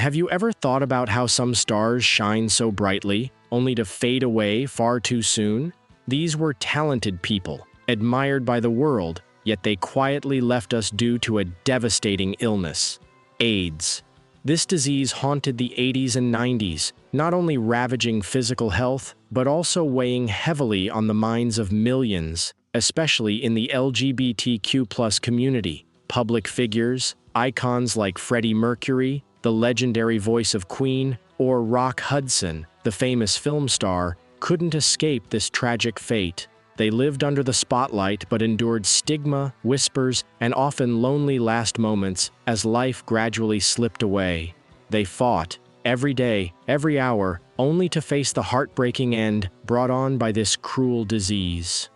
Have you ever thought about how some stars shine so brightly, only to fade away far too soon? These were talented people, admired by the world, yet they quietly left us due to a devastating illness: AIDS. This disease haunted the 80s and 90s, not only ravaging physical health, but also weighing heavily on the minds of millions, especially in the LGBTQ+ community. Public figures, icons like Freddie Mercury, the legendary voice of Queen, or Rock Hudson, the famous film star, couldn't escape this tragic fate. They lived under the spotlight but endured stigma, whispers, and often lonely last moments as life gradually slipped away. They fought, every day, every hour, only to face the heartbreaking end brought on by this cruel disease.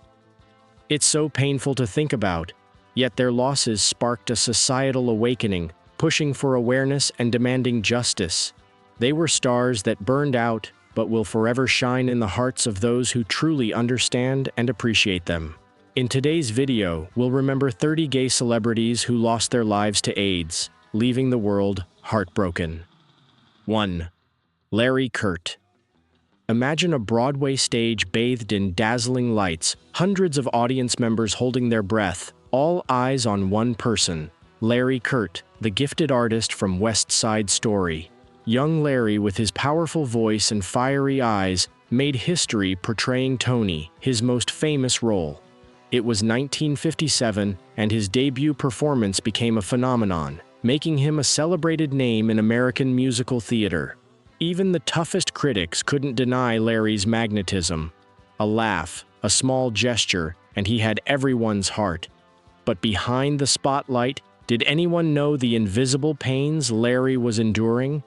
It's so painful to think about, yet their losses sparked a societal awakening, pushing for awareness and demanding justice. They were stars that burned out, but will forever shine in the hearts of those who truly understand and appreciate them. In today's video, we'll remember 30 gay celebrities who lost their lives to AIDS, leaving the world heartbroken. 1. Larry Kert. Imagine a Broadway stage bathed in dazzling lights, hundreds of audience members holding their breath, all eyes on one person: Larry Kert, the gifted artist from West Side Story. Young Larry, with his powerful voice and fiery eyes, made history portraying Tony, his most famous role. It was 1957, and his debut performance became a phenomenon, making him a celebrated name in American musical theater. Even the toughest critics couldn't deny Larry's magnetism. A laugh, a small gesture, and he had everyone's heart. But behind the spotlight, did anyone know the invisible pains Larry was enduring?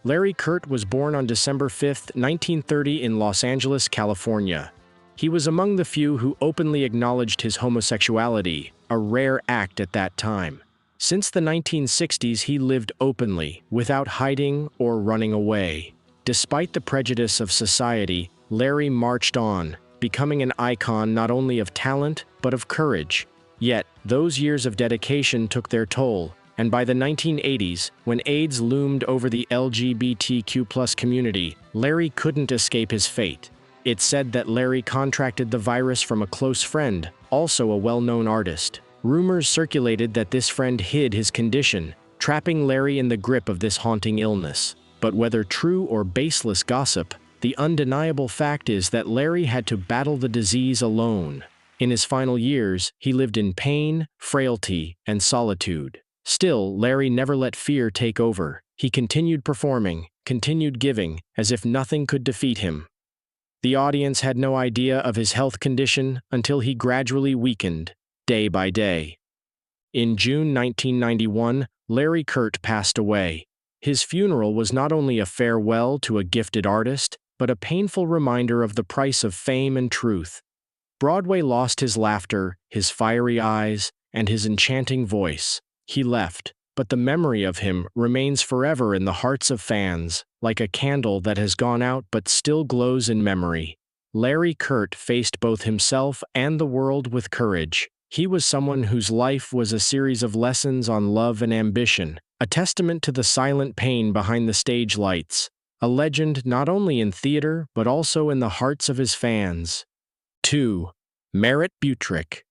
Larry Kert was born on December 5, 1930 in Los Angeles, California. He was among the few who openly acknowledged his homosexuality, a rare act at that time. Since the 1960s, he lived openly, without hiding or running away. Despite the prejudice of society, Larry marched on, becoming an icon not only of talent, but of courage. Yet, those years of dedication took their toll, and by the 1980s, when AIDS loomed over the LGBTQ+ community, Larry couldn't escape his fate. It's said that Larry contracted the virus from a close friend, also a well-known artist. Rumors circulated that this friend hid his condition, trapping Larry in the grip of this haunting illness. But whether true or baseless gossip, the undeniable fact is that Larry had to battle the disease alone. In his final years, he lived in pain, frailty, and solitude. Still, Larry never let fear take over. He continued performing, continued giving, as if nothing could defeat him. The audience had no idea of his health condition until he gradually weakened, day by day. In June 1991, Larry Kert passed away. His funeral was not only a farewell to a gifted artist, but a painful reminder of the price of fame and truth. Broadway lost his laughter, his fiery eyes, and his enchanting voice. He left, but the memory of him remains forever in the hearts of fans, like a candle that has gone out but still glows in memory. Larry Kert faced both himself and the world with courage. He was someone whose life was a series of lessons on love and ambition, a testament to the silent pain behind the stage lights, a legend not only in theater but also in the hearts of his fans. 2. Merritt Butrick.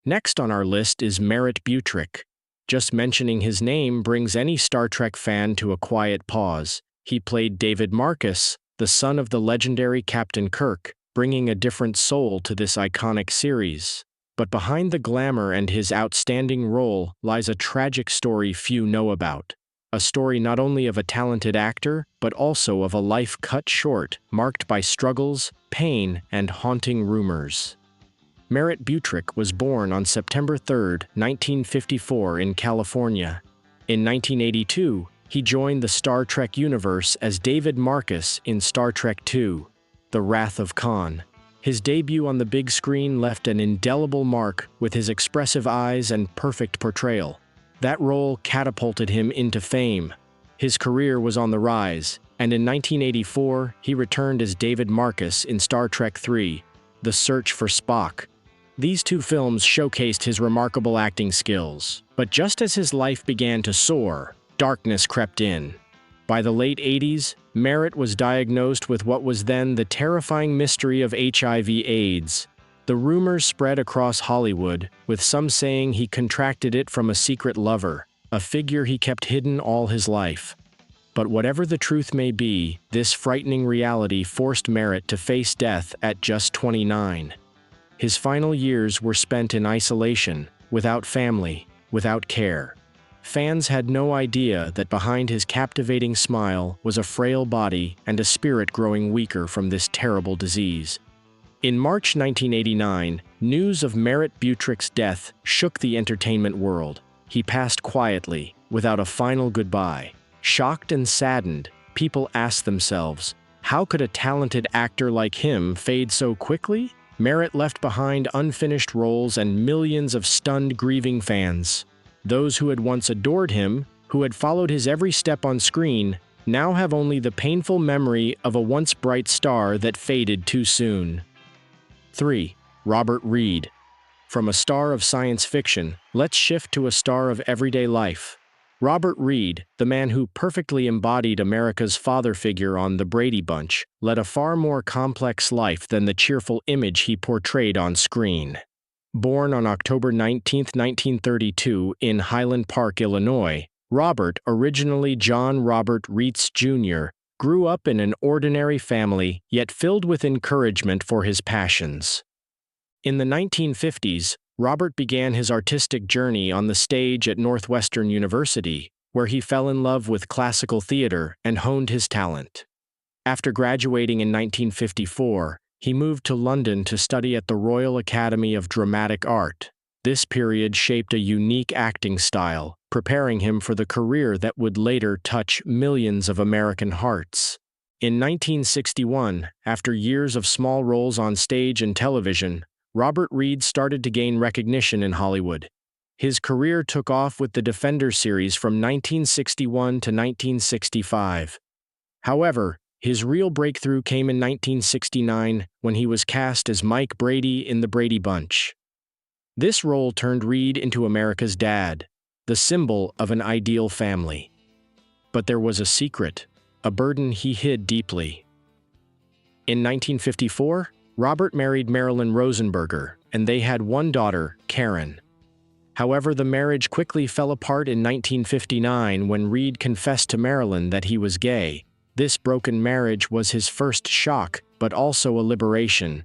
Next on our list is Merritt Butrick. Just mentioning his name brings any Star Trek fan to a quiet pause. He played David Marcus, the son of the legendary Captain Kirk, bringing a different soul to this iconic series. But behind the glamour and his outstanding role lies a tragic story few know about. A story not only of a talented actor, but also of a life cut short, marked by struggles, pain, and haunting rumors. Merritt Butrick was born on September 3, 1954 in California. In 1982, he joined the Star Trek universe as David Marcus in Star Trek II: The Wrath of Khan. His debut on the big screen left an indelible mark with his expressive eyes and perfect portrayal. That role catapulted him into fame. His career was on the rise, and in 1984, he returned as David Marcus in Star Trek III: The Search for Spock. These two films showcased his remarkable acting skills. But just as his life began to soar, darkness crept in. By the late 80s, Merritt was diagnosed with what was then the terrifying mystery of HIV/AIDS. The rumors spread across Hollywood, with some saying he contracted it from a secret lover, a figure he kept hidden all his life. But whatever the truth may be, this frightening reality forced Merritt to face death at just 29. His final years were spent in isolation, without family, without care. Fans had no idea that behind his captivating smile was a frail body and a spirit growing weaker from this terrible disease. In March 1989, news of Merritt Butrick's death shook the entertainment world. He passed quietly, without a final goodbye. Shocked and saddened, people asked themselves, how could a talented actor like him fade so quickly? Merritt left behind unfinished roles and millions of stunned, grieving fans. Those who had once adored him, who had followed his every step on screen, now have only the painful memory of a once bright star that faded too soon. 3. Robert Reed. From a star of science fiction, let's shift to a star of everyday life. Robert Reed, the man who perfectly embodied America's father figure on The Brady Bunch, led a far more complex life than the cheerful image he portrayed on screen. Born on October 19, 1932, in Highland Park, Illinois, Robert, originally John Robert Reitz Jr., grew up in an ordinary family, yet filled with encouragement for his passions. In the 1950s, Robert began his artistic journey on the stage at Northwestern University, where he fell in love with classical theater and honed his talent. After graduating in 1954, he moved to London to study at the Royal Academy of Dramatic Art. This period shaped a unique acting style, preparing him for the career that would later touch millions of American hearts. In 1961, after years of small roles on stage and television, Robert Reed started to gain recognition in Hollywood. His career took off with the Defender series from 1961 to 1965. However, his real breakthrough came in 1969 when he was cast as Mike Brady in The Brady Bunch. This role turned Reed into America's dad, the symbol of an ideal family. But there was a secret, a burden he hid deeply. In 1954, Robert married Marilyn Rosenberger, and they had one daughter, Karen. However, the marriage quickly fell apart in 1959 when Reed confessed to Marilyn that he was gay. This broken marriage was his first shock, but also a liberation.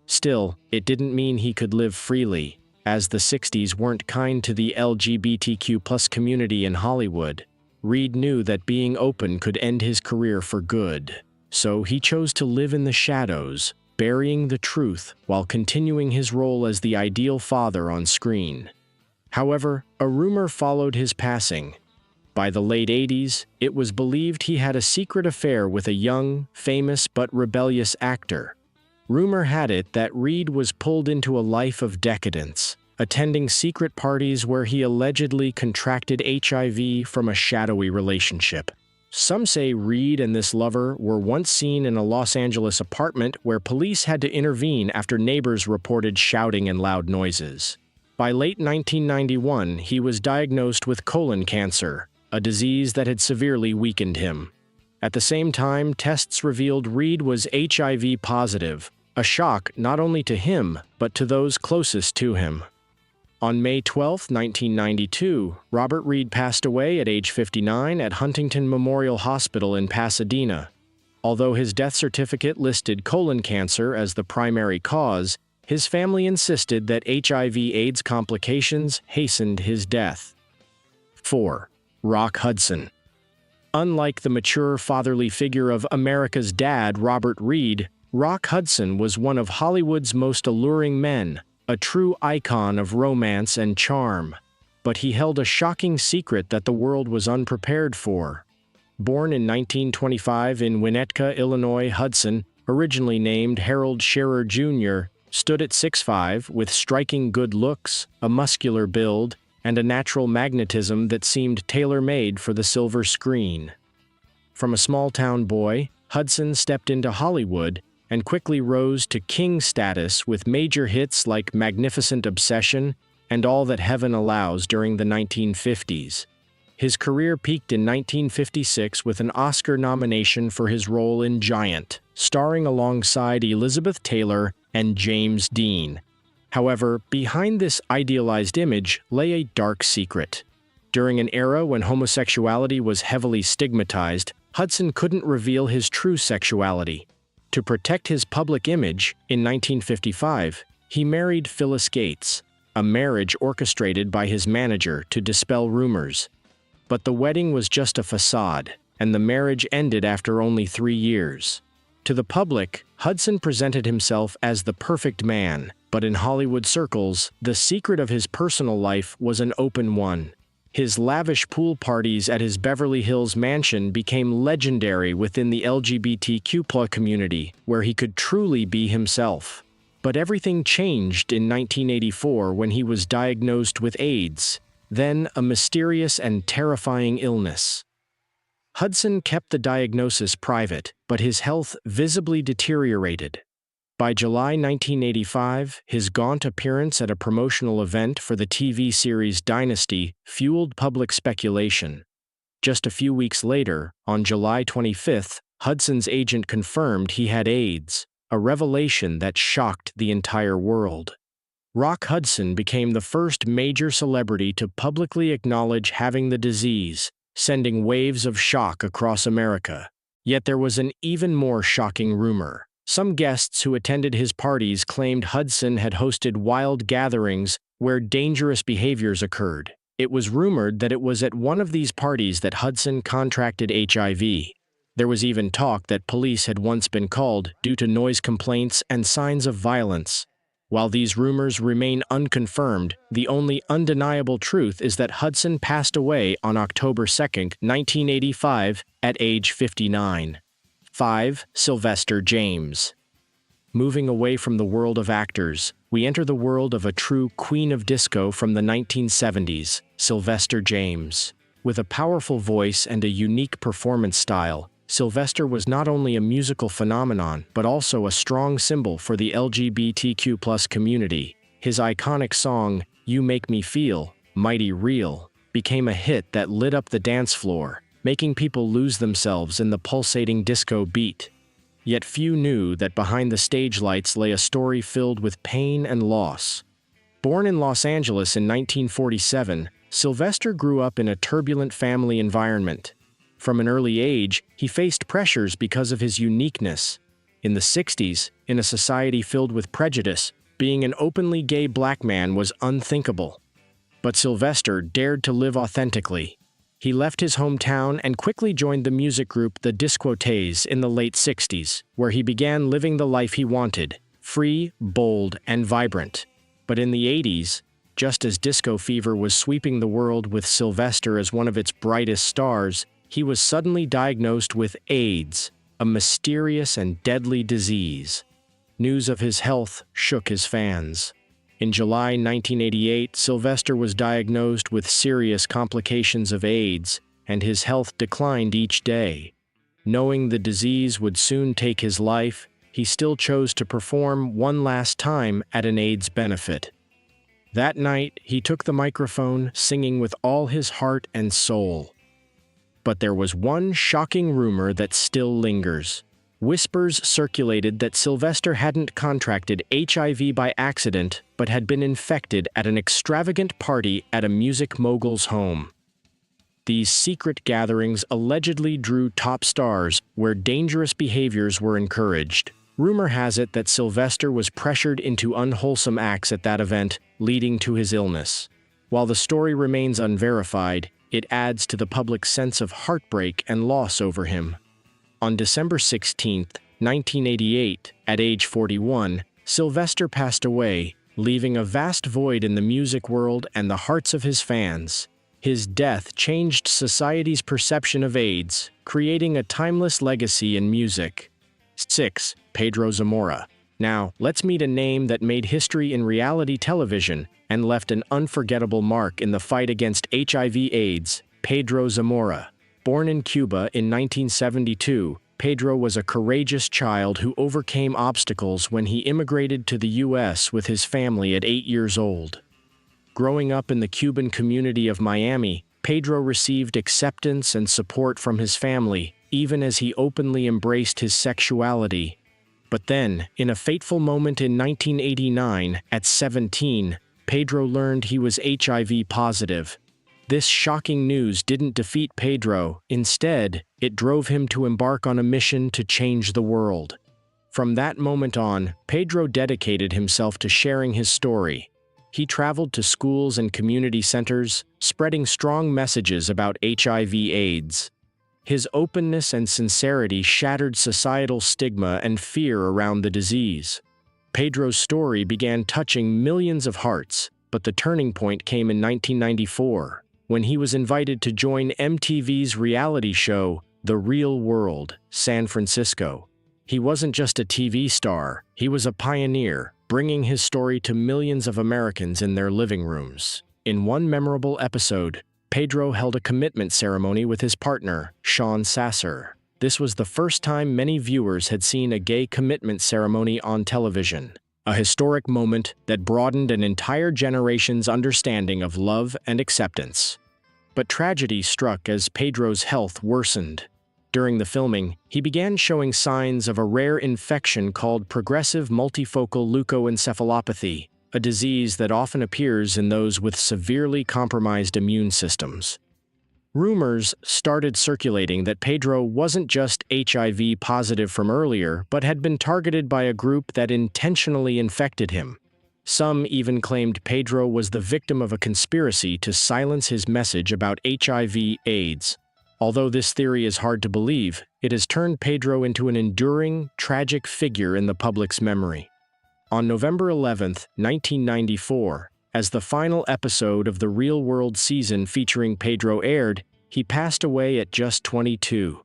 Still, it didn't mean he could live freely, as the 60s weren't kind to the LGBTQ+ community in Hollywood. Reed knew that being open could end his career for good. So he chose to live in the shadows, burying the truth while continuing his role as the ideal father on screen. However, a rumor followed his passing. By the late 80s, it was believed he had a secret affair with a young, famous but rebellious actor. Rumor had it that Reed was pulled into a life of decadence, attending secret parties where he allegedly contracted HIV from a shadowy relationship. Some say Reed and this lover were once seen in a Los Angeles apartment where police had to intervene after neighbors reported shouting and loud noises. By late 1991, he was diagnosed with colon cancer, a disease that had severely weakened him. At the same time, tests revealed Reed was HIV positive, a shock not only to him, but to those closest to him. On May 12, 1992, Robert Reed passed away at age 59 at Huntington Memorial Hospital in Pasadena. Although his death certificate listed colon cancer as the primary cause, his family insisted that HIV/AIDS complications hastened his death. 4. Rock Hudson. Unlike the mature fatherly figure of America's dad, Robert Reed, Rock Hudson was one of Hollywood's most alluring men, a true icon of romance and charm. But he held a shocking secret that the world was unprepared for. Born in 1925 in Winnetka, Illinois, Hudson, originally named Harold Scherer Jr., stood at 6'5", with striking good looks, a muscular build, and a natural magnetism that seemed tailor-made for the silver screen. From a small-town boy, Hudson stepped into Hollywood and quickly rose to king status with major hits like Magnificent Obsession and All That Heaven Allows during the 1950s. His career peaked in 1956 with an Oscar nomination for his role in Giant, starring alongside Elizabeth Taylor and James Dean. However, behind this idealized image lay a dark secret. During an era when homosexuality was heavily stigmatized, Hudson couldn't reveal his true sexuality. To protect his public image, in 1955, he married Phyllis Gates, a marriage orchestrated by his manager to dispel rumors. But the wedding was just a facade, and the marriage ended after only 3 years. To the public, Hudson presented himself as the perfect man, but in Hollywood circles, the secret of his personal life was an open one. His lavish pool parties at his Beverly Hills mansion became legendary within the LGBTQ+ community, where he could truly be himself. But everything changed in 1984 when he was diagnosed with AIDS, then a mysterious and terrifying illness. Hudson kept the diagnosis private, but his health visibly deteriorated. By July 1985, his gaunt appearance at a promotional event for the TV series Dynasty fueled public speculation. Just a few weeks later, on July 25th, Hudson's agent confirmed he had AIDS, a revelation that shocked the entire world. Rock Hudson became the first major celebrity to publicly acknowledge having the disease, sending waves of shock across America. Yet there was an even more shocking rumor. Some guests who attended his parties claimed Hudson had hosted wild gatherings where dangerous behaviors occurred. It was rumored that it was at one of these parties that Hudson contracted HIV. There was even talk that police had once been called due to noise complaints and signs of violence. While these rumors remain unconfirmed, the only undeniable truth is that Hudson passed away on October 2, 1985, at age 59. 5. Sylvester James. Moving away from the world of actors, we enter the world of a true queen of disco from the 1970s, Sylvester James. With a powerful voice and a unique performance style, Sylvester was not only a musical phenomenon but also a strong symbol for the LGBTQ+ community. His iconic song, "You Make Me Feel Mighty Real," became a hit that lit up the dance floor, making people lose themselves in the pulsating disco beat. Yet few knew that behind the stage lights lay a story filled with pain and loss. Born in Los Angeles in 1947, Sylvester grew up in a turbulent family environment. From an early age, he faced pressures because of his uniqueness. In the 60s, in a society filled with prejudice, being an openly gay black man was unthinkable. But Sylvester dared to live authentically. He left his hometown and quickly joined the music group The Disquotés in the late 60s, where he began living the life he wanted, free, bold, and vibrant. But in the 80s, just as disco fever was sweeping the world with Sylvester as one of its brightest stars, he was suddenly diagnosed with AIDS, a mysterious and deadly disease. News of his health shook his fans. In July 1988, Sylvester was diagnosed with serious complications of AIDS, and his health declined each day. Knowing the disease would soon take his life, he still chose to perform one last time at an AIDS benefit. That night, he took the microphone, singing with all his heart and soul. But there was one shocking rumor that still lingers. Whispers circulated that Sylvester hadn't contracted HIV by accident, but had been infected at an extravagant party at a music mogul's home. These secret gatherings allegedly drew top stars where dangerous behaviors were encouraged. Rumor has it that Sylvester was pressured into unwholesome acts at that event, leading to his illness. While the story remains unverified, it adds to the public's sense of heartbreak and loss over him. On December 16, 1988, at age 41, Sylvester passed away, leaving a vast void in the music world and the hearts of his fans. His death changed society's perception of AIDS, creating a timeless legacy in music. 6. Pedro Zamora. Now, let's meet a name that made history in reality television and left an unforgettable mark in the fight against HIV/AIDS, Pedro Zamora. Born in Cuba in 1972, Pedro was a courageous child who overcame obstacles when he immigrated to the U.S. with his family at 8 years old. Growing up in the Cuban community of Miami, Pedro received acceptance and support from his family, even as he openly embraced his sexuality. But then, in a fateful moment in 1989, at 17, Pedro learned he was HIV positive. This shocking news didn't defeat Pedro. Instead, it drove him to embark on a mission to change the world. From that moment on, Pedro dedicated himself to sharing his story. He traveled to schools and community centers, spreading strong messages about HIV/AIDS. His openness and sincerity shattered societal stigma and fear around the disease. Pedro's story began touching millions of hearts, but the turning point came in 1994, when he was invited to join MTV's reality show, The Real World, San Francisco. He wasn't just a TV star, he was a pioneer, bringing his story to millions of Americans in their living rooms. In one memorable episode, Pedro held a commitment ceremony with his partner, Sean Sasser. This was the first time many viewers had seen a gay commitment ceremony on television, a historic moment that broadened an entire generation's understanding of love and acceptance. But tragedy struck as Pedro's health worsened. During the filming, he began showing signs of a rare infection called progressive multifocal leukoencephalopathy, a disease that often appears in those with severely compromised immune systems. Rumors started circulating that Pedro wasn't just HIV positive from earlier, but had been targeted by a group that intentionally infected him. Some even claimed Pedro was the victim of a conspiracy to silence his message about HIV/AIDS. Although this theory is hard to believe, it has turned Pedro into an enduring, tragic figure in the public's memory. On November 11, 1994, as the final episode of the Real World season featuring Pedro aired, he passed away at just 22.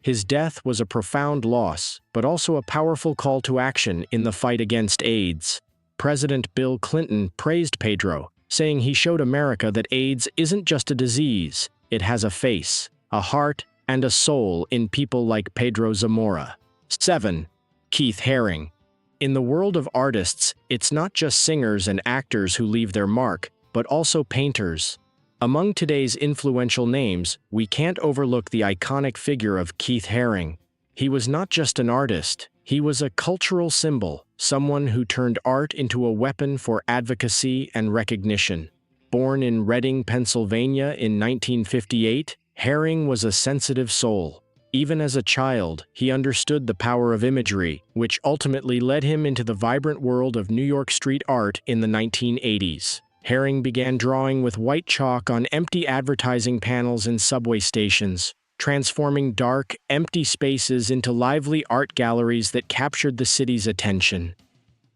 His death was a profound loss, but also a powerful call to action in the fight against AIDS. President Bill Clinton praised Pedro, saying he showed America that AIDS isn't just a disease, it has a face, a heart, and a soul in people like Pedro Zamora. 7. Keith Haring. In the world of artists, it's not just singers and actors who leave their mark, but also painters. Among today's influential names, we can't overlook the iconic figure of Keith Haring. He was not just an artist, he was a cultural symbol, someone who turned art into a weapon for advocacy and recognition. Born in Reading, Pennsylvania in 1958, Haring was a sensitive soul. Even as a child, he understood the power of imagery, which ultimately led him into the vibrant world of New York street art in the 1980s. Haring began drawing with white chalk on empty advertising panels in subway stations, transforming dark, empty spaces into lively art galleries that captured the city's attention.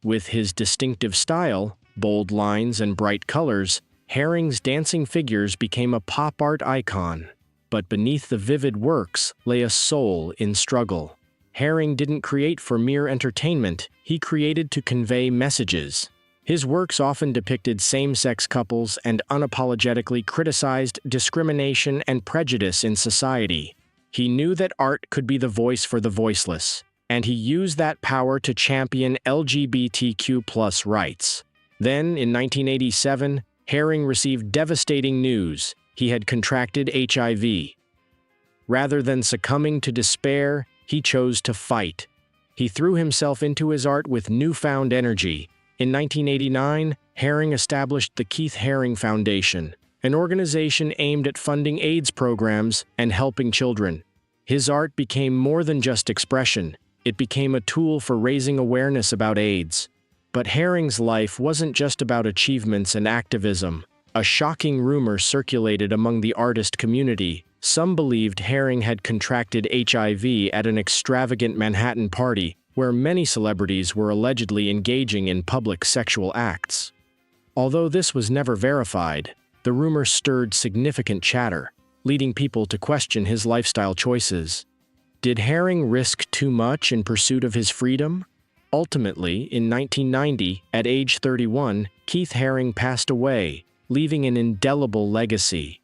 With his distinctive style, bold lines, and bright colors, Haring's dancing figures became a pop art icon. But beneath the vivid works lay a soul in struggle. Haring didn't create for mere entertainment, he created to convey messages. His works often depicted same-sex couples and unapologetically criticized discrimination and prejudice in society. He knew that art could be the voice for the voiceless, and he used that power to champion LGBTQ+ rights. Then, in 1987, Haring received devastating news. He had contracted HIV. Rather than succumbing to despair, he chose to fight. He threw himself into his art with newfound energy. In 1989, Haring established the Keith Haring Foundation, an organization aimed at funding AIDS programs and helping children. His art became more than just expression. It became a tool for raising awareness about AIDS. But Haring's life wasn't just about achievements and activism. A shocking rumor circulated among the artist community. Some believed Haring had contracted HIV at an extravagant Manhattan party, where many celebrities were allegedly engaging in public sexual acts. Although this was never verified, the rumor stirred significant chatter, leading people to question his lifestyle choices. Did Haring risk too much in pursuit of his freedom? Ultimately, in 1990, at age 31, Keith Haring passed away, leaving an indelible legacy.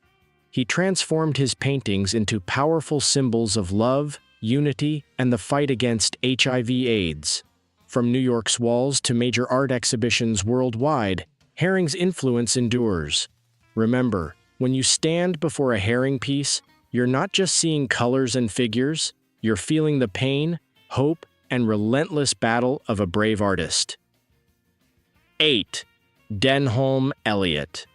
He transformed his paintings into powerful symbols of love, unity, and the fight against HIV/AIDS. From New York's walls to major art exhibitions worldwide, Haring's influence endures. Remember, When you stand before a herring piece, you're not just seeing colors and figures, you're feeling the pain, hope, and relentless battle of a brave artist. 8. Denholm Elliott.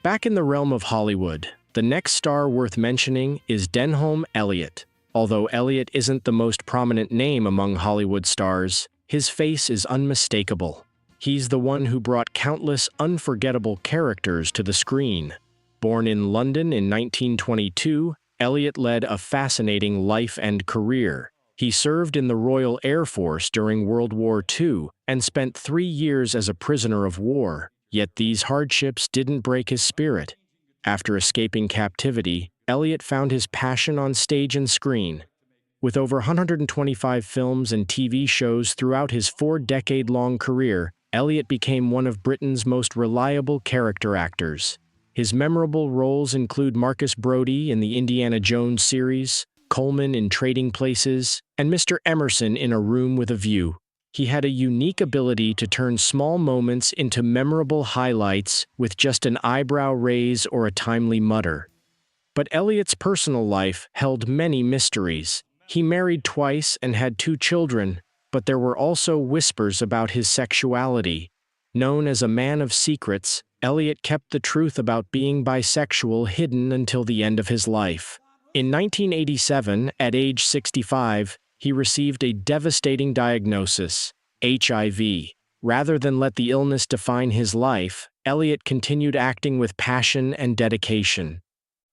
Back in the realm of Hollywood, the next star worth mentioning is Denholm Elliott. Although Elliott isn't the most prominent name among Hollywood stars, his face is unmistakable. He's the one who brought countless unforgettable characters to the screen. Born in London in 1922, Elliott led a fascinating life and career. He served in the Royal Air Force during World War II and spent 3 years as a prisoner of war, yet these hardships didn't break his spirit. After escaping captivity, Elliott found his passion on stage and screen. With over 125 films and TV shows throughout his 4-decade-long career, Elliott became one of Britain's most reliable character actors. His memorable roles include Marcus Brody in the Indiana Jones series, Coleman in Trading Places, and Mr. Emerson in A Room with a View. He had a unique ability to turn small moments into memorable highlights with just an eyebrow raise or a timely mutter. But Elliott's personal life held many mysteries. He married twice and had 2 children, but there were also whispers about his sexuality. Known as a man of secrets, Elliott kept the truth about being bisexual hidden until the end of his life. In 1987, at age 65, he received a devastating diagnosis, HIV. Rather than let the illness define his life, Elliott continued acting with passion and dedication.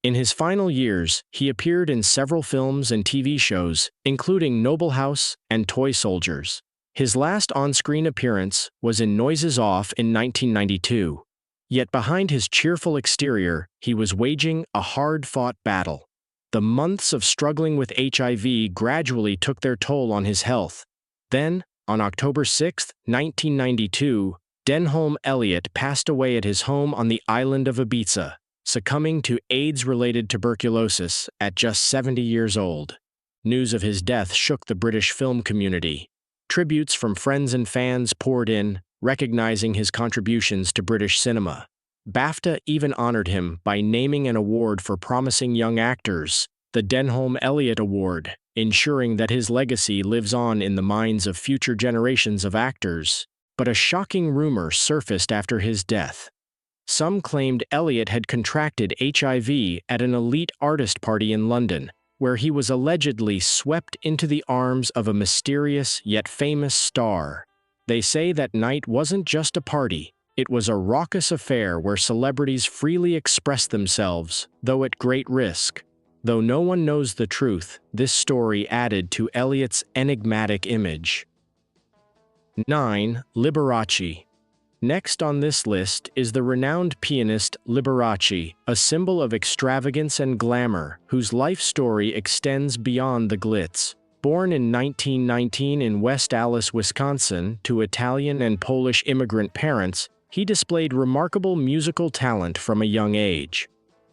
In his final years, he appeared in several films and TV shows, including Noble House and Toy Soldiers. His last on-screen appearance was in Noises Off in 1992. Yet behind his cheerful exterior, he was waging a hard-fought battle. The months of struggling with HIV gradually took their toll on his health. Then, on October 6, 1992, Denholm Elliott passed away at his home on the island of Ibiza, succumbing to AIDS-related tuberculosis at just 70 years old. News of his death shook the British film community. Tributes from friends and fans poured in, recognizing his contributions to British cinema. BAFTA even honored him by naming an award for promising young actors, the Denholm Elliott Award, ensuring that his legacy lives on in the minds of future generations of actors. But a shocking rumor surfaced after his death. Some claimed Elliott had contracted HIV at an elite artist party in London, where he was allegedly swept into the arms of a mysterious yet famous star. They say that night wasn't just a party, it was a raucous affair where celebrities freely expressed themselves, though at great risk. Though no one knows the truth, this story added to Elliott's enigmatic image. 9. Liberace. Next on this list is the renowned pianist Liberace, a symbol of extravagance and glamour, whose life story extends beyond the glitz. Born in 1919 in West Allis, Wisconsin, to Italian and Polish immigrant parents, he displayed remarkable musical talent from a young age.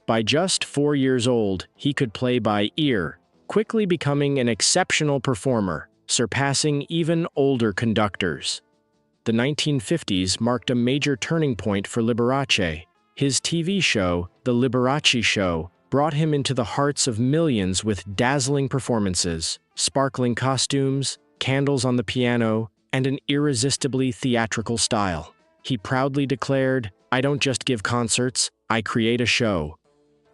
By just 4 years old, he could play by ear, quickly becoming an exceptional performer, surpassing even older conductors. The 1950s marked a major turning point for Liberace. His TV show, The Liberace Show, brought him into the hearts of millions with dazzling performances, sparkling costumes, candles on the piano, and an irresistibly theatrical style. He proudly declared, "I don't just give concerts, I create a show."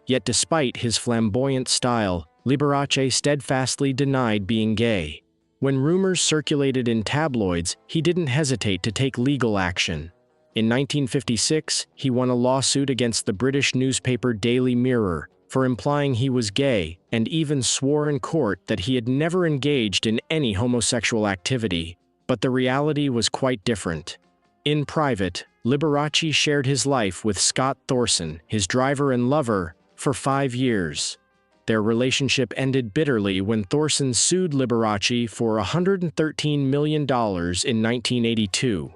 Yet despite his flamboyant style, Liberace steadfastly denied being gay. When rumors circulated in tabloids, he didn't hesitate to take legal action. In 1956, he won a lawsuit against the British newspaper Daily Mirror for implying he was gay, and even swore in court that he had never engaged in any homosexual activity. But the reality was quite different. In private, Liberace shared his life with Scott Thorson, his driver and lover, for 5 years. Their relationship ended bitterly when Thorson sued Liberace for $113 million in 1982.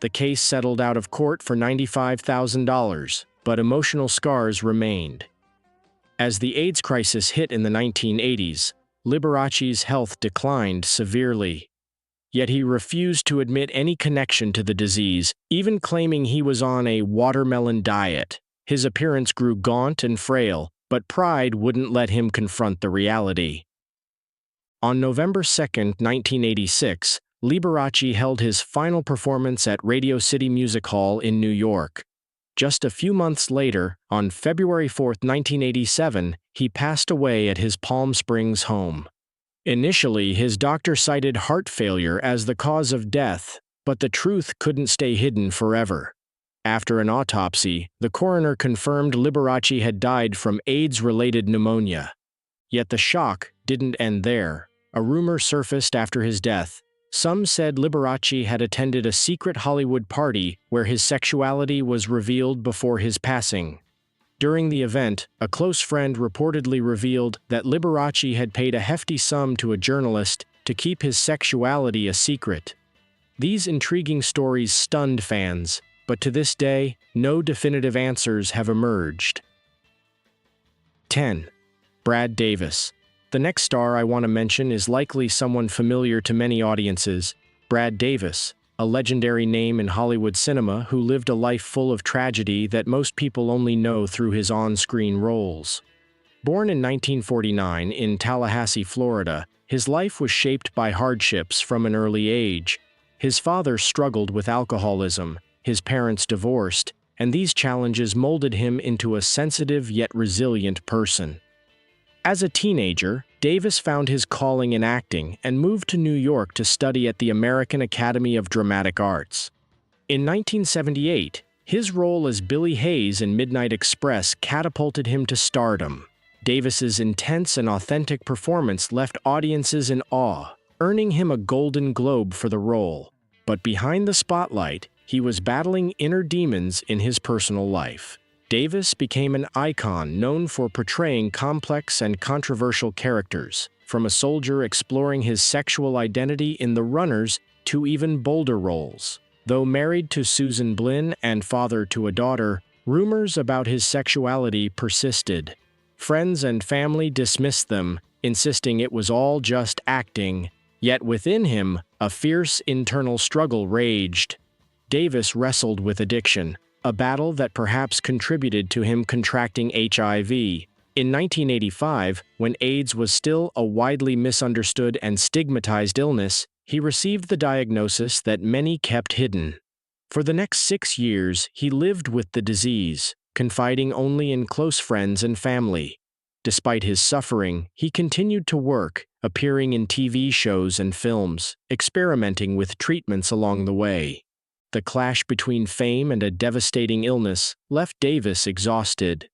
The case settled out of court for $95,000, but emotional scars remained. As the AIDS crisis hit in the 1980s, Liberace's health declined severely. Yet he refused to admit any connection to the disease, even claiming he was on a watermelon diet. His appearance grew gaunt and frail, but pride wouldn't let him confront the reality. On November 2, 1986, Liberace held his final performance at Radio City Music Hall in New York. Just a few months later, on February 4, 1987, he passed away at his Palm Springs home. Initially, his doctor cited heart failure as the cause of death, but the truth couldn't stay hidden forever. After an autopsy, the coroner confirmed Liberace had died from AIDS-related pneumonia. Yet the shock didn't end there. A rumor surfaced after his death. Some said Liberace had attended a secret Hollywood party where his sexuality was revealed before his passing. During the event, a close friend reportedly revealed that Liberace had paid a hefty sum to a journalist to keep his sexuality a secret. These intriguing stories stunned fans, but to this day, no definitive answers have emerged. 10. Brad Davis. The next star I want to mention is likely someone familiar to many audiences, Brad Davis, a legendary name in Hollywood cinema who lived a life full of tragedy that most people only know through his on-screen roles. Born in 1949 in Tallahassee, Florida, his life was shaped by hardships from an early age. His father struggled with alcoholism, his parents divorced, and these challenges molded him into a sensitive yet resilient person. As a teenager, Davis found his calling in acting and moved to New York to study at the American Academy of Dramatic Arts. In 1978, his role as Billy Hayes in Midnight Express catapulted him to stardom. Davis's intense and authentic performance left audiences in awe, earning him a Golden Globe for the role. But behind the spotlight, he was battling inner demons in his personal life. Davis became an icon known for portraying complex and controversial characters, from a soldier exploring his sexual identity in The Runners to even bolder roles. Though married to Susan Blinn and father to a daughter, rumors about his sexuality persisted. Friends and family dismissed them, insisting it was all just acting. Yet within him, a fierce internal struggle raged. Davis wrestled with addiction, a battle that perhaps contributed to him contracting HIV. In 1985, when AIDS was still a widely misunderstood and stigmatized illness, he received the diagnosis that many kept hidden. For the next 6 years, he lived with the disease, confiding only in close friends and family. Despite his suffering, he continued to work, appearing in TV shows and films, experimenting with treatments along the way. The clash between fame and a devastating illness left Davis exhausted.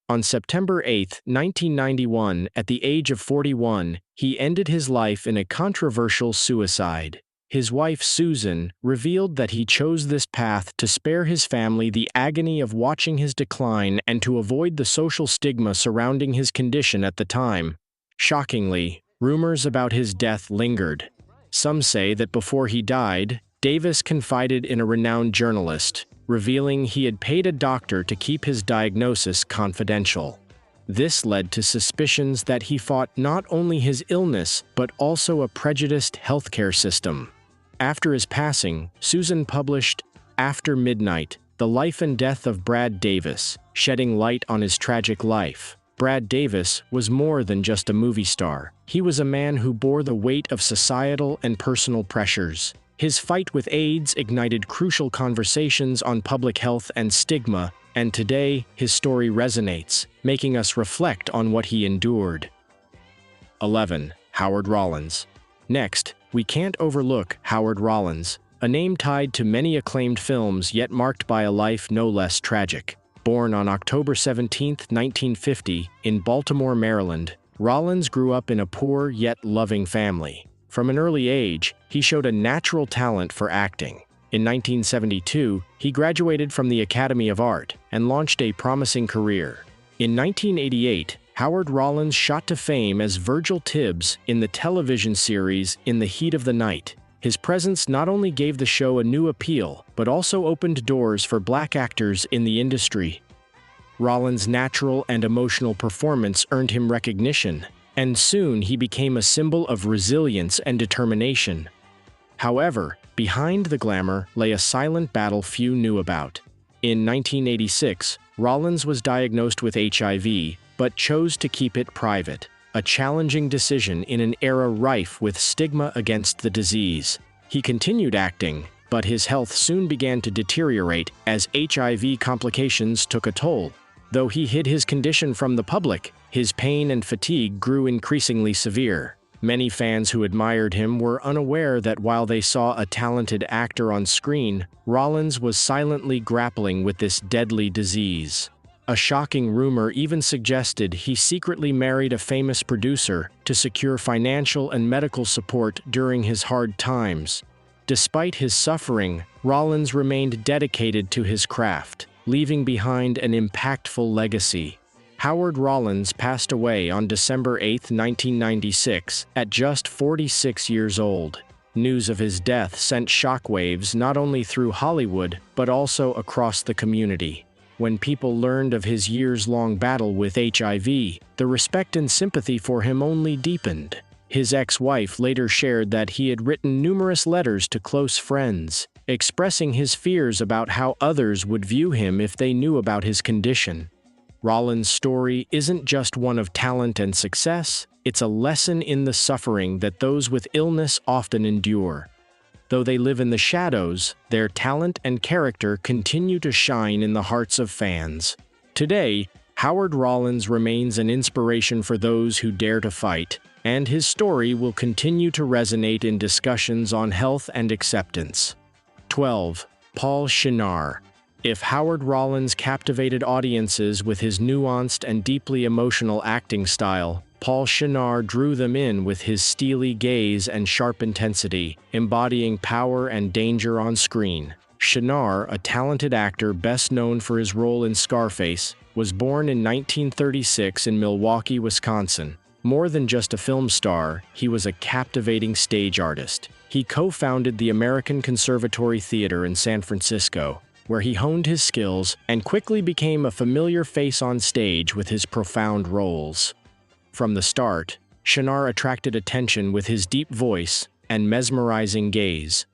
On September 8, 1991, at the age of 41, he ended his life in a controversial suicide. His wife, Susan, revealed that he chose this path to spare his family the agony of watching his decline and to avoid the social stigma surrounding his condition at the time. Shockingly, rumors about his death lingered. Some say that before he died, Davis confided in a renowned journalist, revealing he had paid a doctor to keep his diagnosis confidential. This led to suspicions that he fought not only his illness, but also a prejudiced healthcare system. After his passing, Susan published After Midnight, The Life and Death of Brad Davis, shedding light on his tragic life. Brad Davis was more than just a movie star. He was a man who bore the weight of societal and personal pressures. His fight with AIDS ignited crucial conversations on public health and stigma, and today, his story resonates, making us reflect on what he endured. 11. Howard Rollins. Next, we can't overlook Howard Rollins, a name tied to many acclaimed films yet marked by a life no less tragic. Born on October 17, 1950, in Baltimore, Maryland, Rollins grew up in a poor yet loving family. From an early age, he showed a natural talent for acting. In 1972, he graduated from the Academy of Art and launched a promising career. In 1988, Howard Rollins shot to fame as Virgil Tibbs in the television series In the Heat of the Night. His presence not only gave the show a new appeal, but also opened doors for black actors in the industry. Rollins' natural and emotional performance earned him recognition, and soon he became a symbol of resilience and determination. However, behind the glamour lay a silent battle few knew about. In 1986, Rollins was diagnosed with HIV, but chose to keep it private, a challenging decision in an era rife with stigma against the disease. He continued acting, but his health soon began to deteriorate as HIV complications took a toll. Though he hid his condition from the public, his pain and fatigue grew increasingly severe. Many fans who admired him were unaware that while they saw a talented actor on screen, Rollins was silently grappling with this deadly disease. A shocking rumor even suggested he secretly married a famous producer to secure financial and medical support during his hard times. Despite his suffering, Rollins remained dedicated to his craft, leaving behind an impactful legacy. Howard Rollins passed away on December 8, 1996, at just 46 years old. News of his death sent shockwaves not only through Hollywood, but also across the community. When people learned of his years-long battle with HIV, the respect and sympathy for him only deepened. His ex-wife later shared that he had written numerous letters to close friends, expressing his fears about how others would view him if they knew about his condition. Rollins' story isn't just one of talent and success, it's a lesson in the suffering that those with illness often endure. Though they live in the shadows, their talent and character continue to shine in the hearts of fans. Today, Howard Rollins remains an inspiration for those who dare to fight, and his story will continue to resonate in discussions on health and acceptance. 12. Paul Shenar. If Howard Rollins captivated audiences with his nuanced and deeply emotional acting style, Paul Shenar drew them in with his steely gaze and sharp intensity, embodying power and danger on screen. Shenar, a talented actor best known for his role in Scarface, was born in 1936 in Milwaukee, Wisconsin. More than just a film star, he was a captivating stage artist. He co-founded the American Conservatory Theater in San Francisco, where he honed his skills and quickly became a familiar face on stage with his profound roles. From the start, Shenar attracted attention with his deep voice and mesmerizing gaze.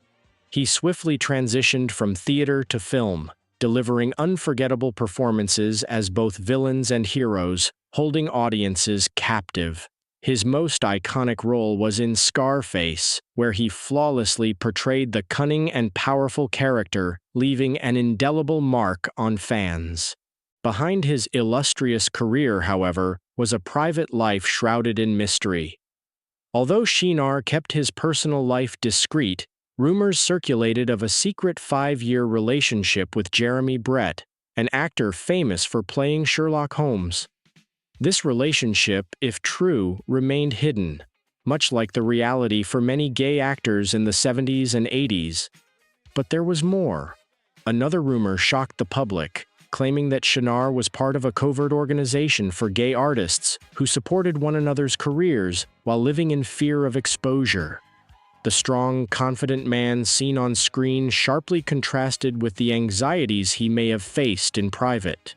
He swiftly transitioned from theater to film, delivering unforgettable performances as both villains and heroes, holding audiences captive. His most iconic role was in Scarface, where he flawlessly portrayed the cunning and powerful character, leaving an indelible mark on fans. Behind his illustrious career, however, was a private life shrouded in mystery. Although Shenar kept his personal life discreet, rumors circulated of a secret 5-year relationship with Jeremy Brett, an actor famous for playing Sherlock Holmes. This relationship, if true, remained hidden, much like the reality for many gay actors in the 70s and 80s. But there was more. Another rumor shocked the public, claiming that Shenar was part of a covert organization for gay artists who supported one another's careers while living in fear of exposure. The strong, confident man seen on screen sharply contrasted with the anxieties he may have faced in private.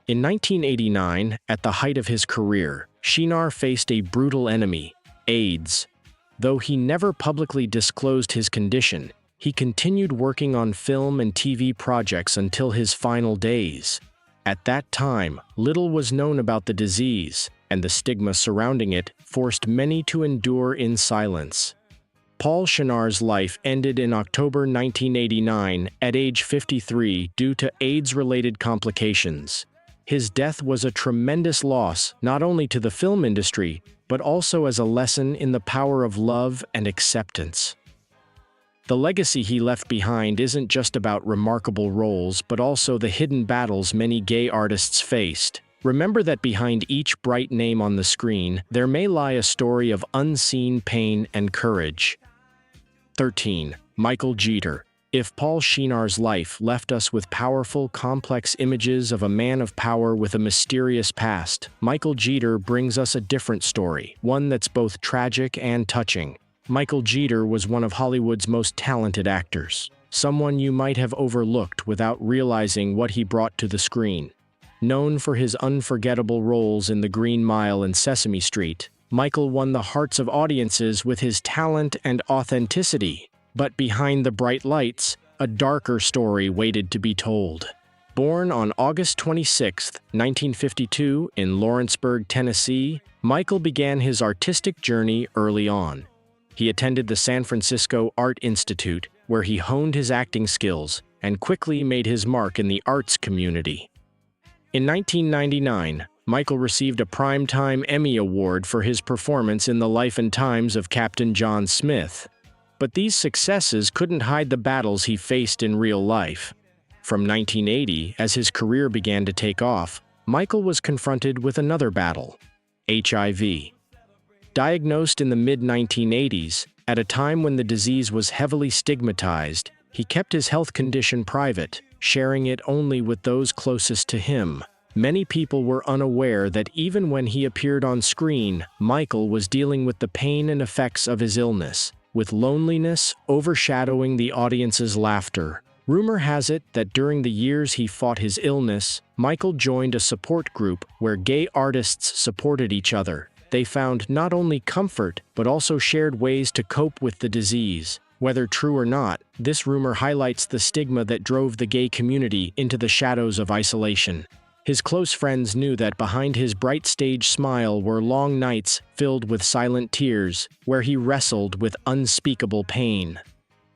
In 1989, at the height of his career, Shenar faced a brutal enemy, AIDS. Though he never publicly disclosed his condition, he continued working on film and TV projects until his final days. At that time, little was known about the disease, and the stigma surrounding it forced many to endure in silence. Paul Shenar's life ended in October 1989 at age 53 due to AIDS-related complications. His death was a tremendous loss not only to the film industry, but also as a lesson in the power of love and acceptance. The legacy he left behind isn't just about remarkable roles, but also the hidden battles many gay artists faced. Remember that behind each bright name on the screen, there may lie a story of unseen pain and courage. 13. Michael Jeter. If Paul Shenar's life left us with powerful, complex images of a man of power with a mysterious past, Michael Jeter brings us a different story, one that's both tragic and touching. Michael Jeter was one of Hollywood's most talented actors, someone you might have overlooked without realizing what he brought to the screen. Known for his unforgettable roles in The Green Mile and Sesame Street, Michael won the hearts of audiences with his talent and authenticity. But behind the bright lights, a darker story waited to be told. Born on August 26, 1952, in Lawrenceburg, Tennessee, Michael began his artistic journey early on. He attended the San Francisco Art Institute, where he honed his acting skills and quickly made his mark in the arts community. In 1999, Michael received a Primetime Emmy Award for his performance in The Life and Times of Captain John Smith. But these successes couldn't hide the battles he faced in real life. From 1980, as his career began to take off, Michael was confronted with another battle: HIV. Diagnosed in the mid-1980s, at a time when the disease was heavily stigmatized, he kept his health condition private, sharing it only with those closest to him. Many people were unaware that even when he appeared on screen, Michael was dealing with the pain and effects of his illness, with loneliness overshadowing the audience's laughter. Rumor has it that during the years he fought his illness, Michael joined a support group where gay artists supported each other. They found not only comfort, but also shared ways to cope with the disease. Whether true or not, this rumor highlights the stigma that drove the gay community into the shadows of isolation. His close friends knew that behind his bright stage smile were long nights filled with silent tears, where he wrestled with unspeakable pain.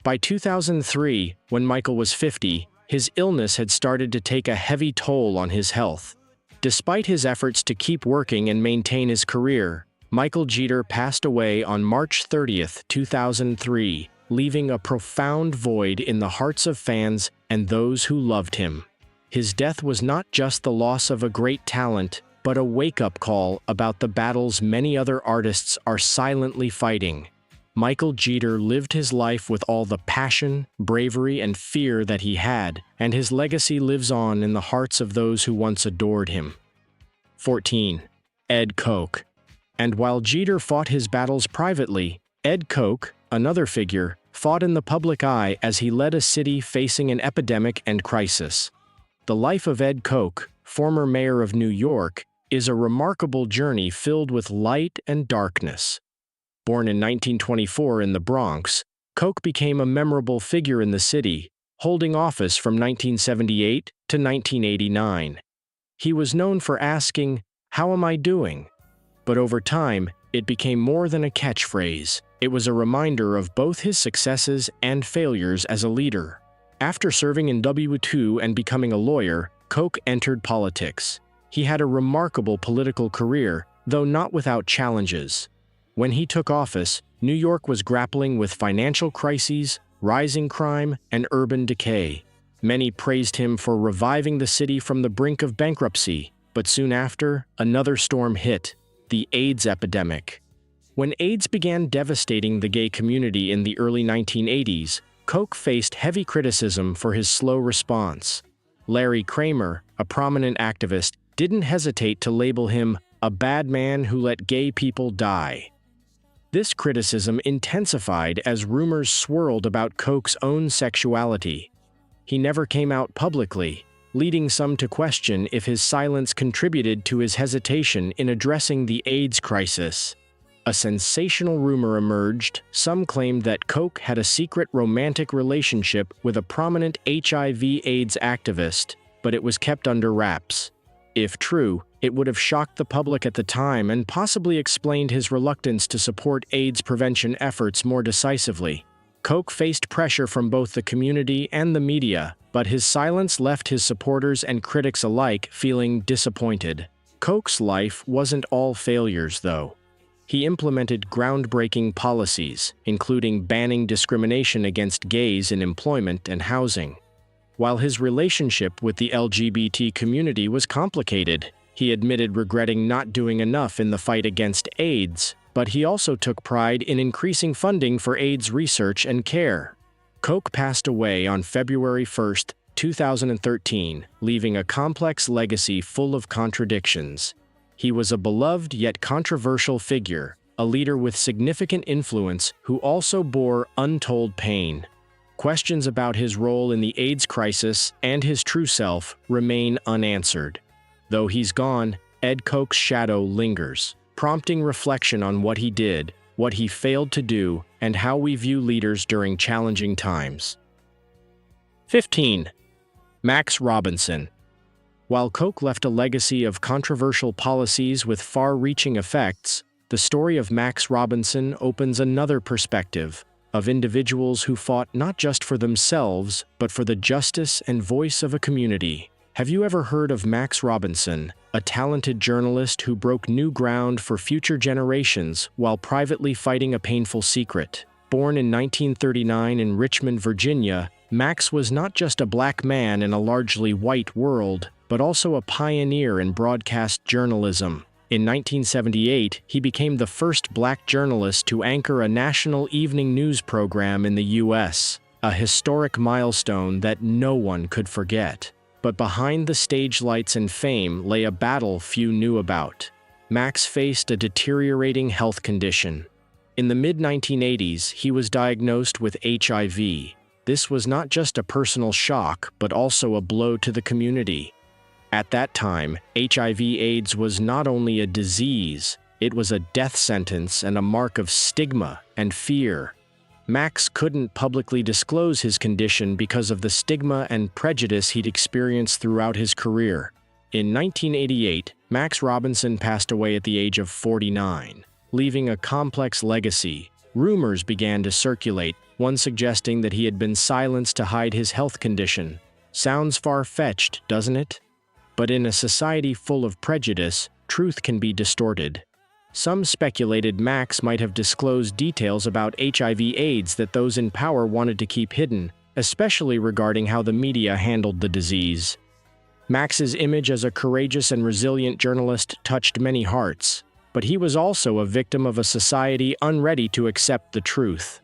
By 2003, when Michael was 50, his illness had started to take a heavy toll on his health. Despite his efforts to keep working and maintain his career, Michael Jeter passed away on March 30, 2003, leaving a profound void in the hearts of fans and those who loved him. His death was not just the loss of a great talent, but a wake-up call about the battles many other artists are silently fighting. Michael Jeter lived his life with all the passion, bravery, and fear that he had, and his legacy lives on in the hearts of those who once adored him. 14. Ed Koch. And while Jeter fought his battles privately, Ed Koch, another figure, fought in the public eye as he led a city facing an epidemic and crisis. The life of Ed Koch, former mayor of New York, is a remarkable journey filled with light and darkness. Born in 1924 in the Bronx, Koch became a memorable figure in the city, holding office from 1978 to 1989. He was known for asking, "How am I doing?" But over time, it became more than a catchphrase. It was a reminder of both his successes and failures as a leader. After serving in W2 and becoming a lawyer, Koch entered politics. He had a remarkable political career, though not without challenges. When he took office, New York was grappling with financial crises, rising crime, and urban decay. Many praised him for reviving the city from the brink of bankruptcy, but soon after, another storm hit: the AIDS epidemic. When AIDS began devastating the gay community in the early 1980s, Koch faced heavy criticism for his slow response. Larry Kramer, a prominent activist, didn't hesitate to label him a bad man who let gay people die. This criticism intensified as rumors swirled about Koch's own sexuality. He never came out publicly, leading some to question if his silence contributed to his hesitation in addressing the AIDS crisis. A sensational rumor emerged. Some claimed that Koch had a secret romantic relationship with a prominent HIV/AIDS activist, but it was kept under wraps. If true, it would have shocked the public at the time and possibly explained his reluctance to support AIDS prevention efforts more decisively. Koch faced pressure from both the community and the media, but his silence left his supporters and critics alike feeling disappointed. Koch's life wasn't all failures, though. He implemented groundbreaking policies, including banning discrimination against gays in employment and housing. While his relationship with the LGBT community was complicated, he admitted regretting not doing enough in the fight against AIDS, but he also took pride in increasing funding for AIDS research and care. Koch passed away on February 1, 2013, leaving a complex legacy full of contradictions. He was a beloved yet controversial figure, a leader with significant influence who also bore untold pain. Questions about his role in the AIDS crisis and his true self remain unanswered. Though he's gone, Ed Koch's shadow lingers, prompting reflection on what he did, what he failed to do, and how we view leaders during challenging times. 15. Max Robinson. While Coke left a legacy of controversial policies with far-reaching effects, the story of Max Robinson opens another perspective of individuals who fought not just for themselves, but for the justice and voice of a community. Have you ever heard of Max Robinson, a talented journalist who broke new ground for future generations while privately fighting a painful secret? Born in 1939 in Richmond, Virginia, Max was not just a black man in a largely white world, but also a pioneer in broadcast journalism. In 1978, he became the first black journalist to anchor a national evening news program in the U.S., a historic milestone that no one could forget. But behind the stage lights and fame lay a battle few knew about. Max faced a deteriorating health condition. In the mid-1980s, he was diagnosed with HIV. This was not just a personal shock, but also a blow to the community. At that time, HIV/AIDS was not only a disease, it was a death sentence and a mark of stigma and fear. Max couldn't publicly disclose his condition because of the stigma and prejudice he'd experienced throughout his career. In 1988, Max Robinson passed away at the age of 49, leaving a complex legacy. Rumors began to circulate, one suggesting that he had been silenced to hide his health condition. Sounds far-fetched, doesn't it? But in a society full of prejudice, truth can be distorted. Some speculated Max might have disclosed details about HIV/AIDS that those in power wanted to keep hidden, especially regarding how the media handled the disease. Max's image as a courageous and resilient journalist touched many hearts, but he was also a victim of a society unready to accept the truth.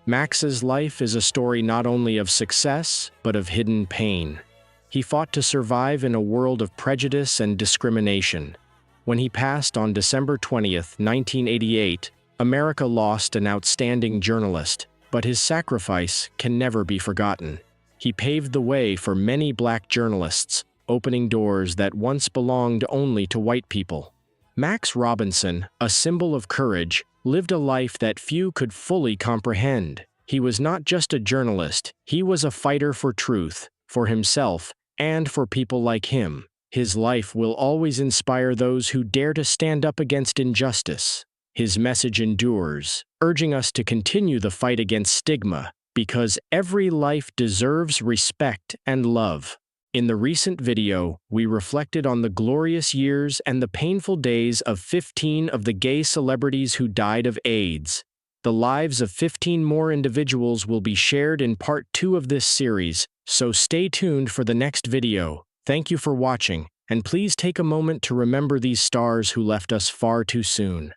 Max's life is a story not only of success, but of hidden pain. He fought to survive in a world of prejudice and discrimination. When he passed on December 20th, 1988, America lost an outstanding journalist, but his sacrifice can never be forgotten. He paved the way for many black journalists, opening doors that once belonged only to white people. Max Robinson, a symbol of courage, lived a life that few could fully comprehend. He was not just a journalist, he was a fighter for truth, for himself, and for people like him. His life will always inspire those who dare to stand up against injustice. His message endures, urging us to continue the fight against stigma, because every life deserves respect and love. In the recent video, we reflected on the glorious years and the painful days of 15 of the gay celebrities who died of AIDS. The lives of 15 more individuals will be shared in part 2 of this series, so stay tuned for the next video. Thank you for watching, and please take a moment to remember these stars who left us far too soon.